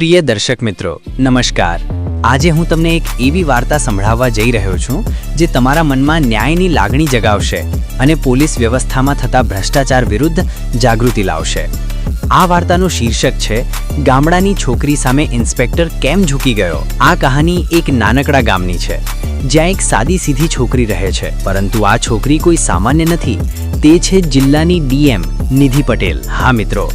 પ્રિય દર્શક મિત્રો નમસ્કાર। આજે હું તમને એક એવી વાર્તા સંભળાવવા જઈ રહ્યો છું જે તમારા મનમાં ન્યાયની લાગણી જગાવશે અને પોલીસ વ્યવસ્થામાં થતા ભ્રષ્ટાચાર વિરુદ્ધ જાગૃતિ લાવશે। આ વાર્તાનું શીર્ષક છે ગામડાની છોકરી સામે ઇન્સ્પેક્ટર કેમ ઝૂકી ગયો। આ કહાની એક નાનકડા ગામની છે જ્યાં એક સાદી સીધી છોકરી રહે છે, પરંતુ આ છોકરી કોઈ સામાન્ય નથી, તે છે જિલ્લાની ડીએમ નિધિ પટેલ। હા મિત્રો,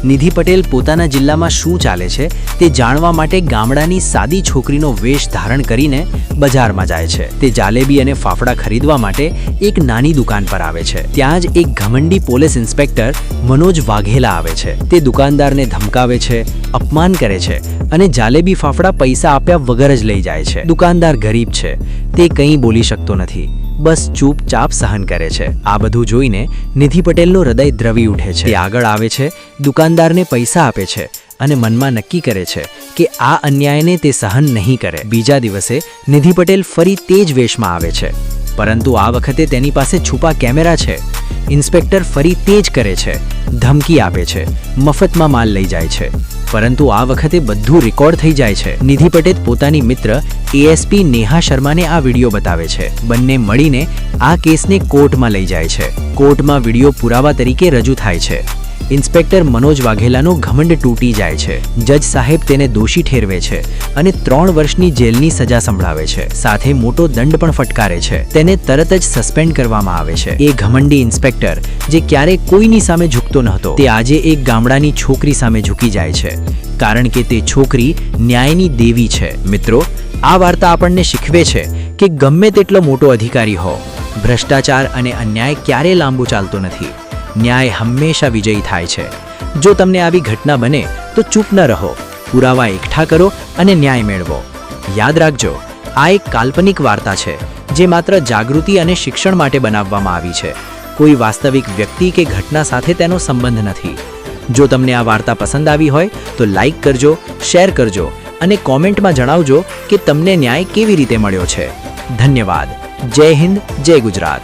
નિધિ પટેલ પોતાના જિલ્લામાં શું ચાલે છે તે જાણવા માટે ગામડાની સાદી છોકરીનો વેશ ધારણ કરીને બજારમાં જાય છે। તે જાલેબી અને ફાફડા ખરીદવા માટે એક નાની દુકાન પર આવે છે। ત્યાં જ એક ઘમંડી પોલીસ ઇન્સ્પેક્ટર મનોજ વાઘેલા આવે છે। તે દુકાનદારને ધમકાવે છે, અપમાન કરે છે અને જાલેબી ફાફડા પૈસા આપ્યા વગર જ લઈ જાય છે। દુકાનદાર ગરીબ છે, તે કંઈ બોલી શકતો નથી, બસ ચૂપચાપ સહન કરે છે। આ બધું જોઈને નિધિ પટેલનું હૃદય દ્રવી ઉઠે છે। તે આગળ આવે છે, દુકાનદારને પૈસા આપે છે અને મનમાં નક્કી કરે છે કે આ અન્યાયને તે સહન નહીં કરે। બીજા દિવસે નિધિ પટેલ ફરી તે જ વેશમાં આવે છે, પરંતુ આ વખતે તેની પાસે છુપા કેમેરા છે। ઇન્સ્પેક્ટર ફરી તે જ કરે છે, ધમકી આપે છે, મફતમાં માલ લઈ જાય છે, પરંતુ આ વખતે બધું રેકોર્ડ થઈ જાય છે। નિધિ પટેલ પોતાની મિત્ર એએસપી નેહા શર્માને આ વિડીયો બતાવે છે। બંને મળીને આ કેસને કોર્ટમાં લઈ જાય છે। કોર્ટમાં વિડીયો પુરાવા તરીકે રજૂ થાય છે। ઇન્સ્પેક્ટર મનોજ વાઘેલાનો ઘમંડ તૂટી જાય છે। જજ સાહેબ તેને દોષી ઠેરવે છે અને 3 વર્ષની જેલની સજા સંભળાવે છે, સાથે મોટો દંડ પણ ફટકારે છે। તેને તરત જ સસ્પેન્ડ કરવામાં આવે છે। એ ઘમંડી ઇન્સ્પેક્ટર જે ક્યારેય કોઈની સામે ઝૂકતો નહોતો, તે આજે એક ગામડાની છોકરી સામે ઝૂકી જાય છે, કારણ કે તે છોકરી ન્યાયની દેવી છે। મિત્રો, આ વાર્તા આપણને શીખવે છે કે ગમે તેટલો મોટો અધિકારી હો, ભ્રષ્ટાચાર અને અન્યાય ક્યારેય લાંબુ ચાલતો નથી। ન્યાય હંમેશા વિજયી થાય છે। જો તમને આવી ઘટના બને તો ચૂપ ન રહો, પુરાવા એકઠા કરો અને ન્યાય મેળવો। યાદ રાખજો, આ એક કાલ્પનિક વાર્તા છે જે માત્ર જાગૃતિ અને શિક્ષણ માટે બનાવવામાં આવી છે। કોઈ વાસ્તવિક વ્યક્તિ કે ઘટના સાથે તેનો સંબંધ નથી। જો તમને આ વાર્તા પસંદ આવી હોય તો લાઈક કરજો, શેર કરજો અને કોમેન્ટમાં જણાવજો કે તમને ન્યાય કેવી રીતે મળ્યો છે। ધન્યવાદ। જય હિન્દ, જય ગુજરાત।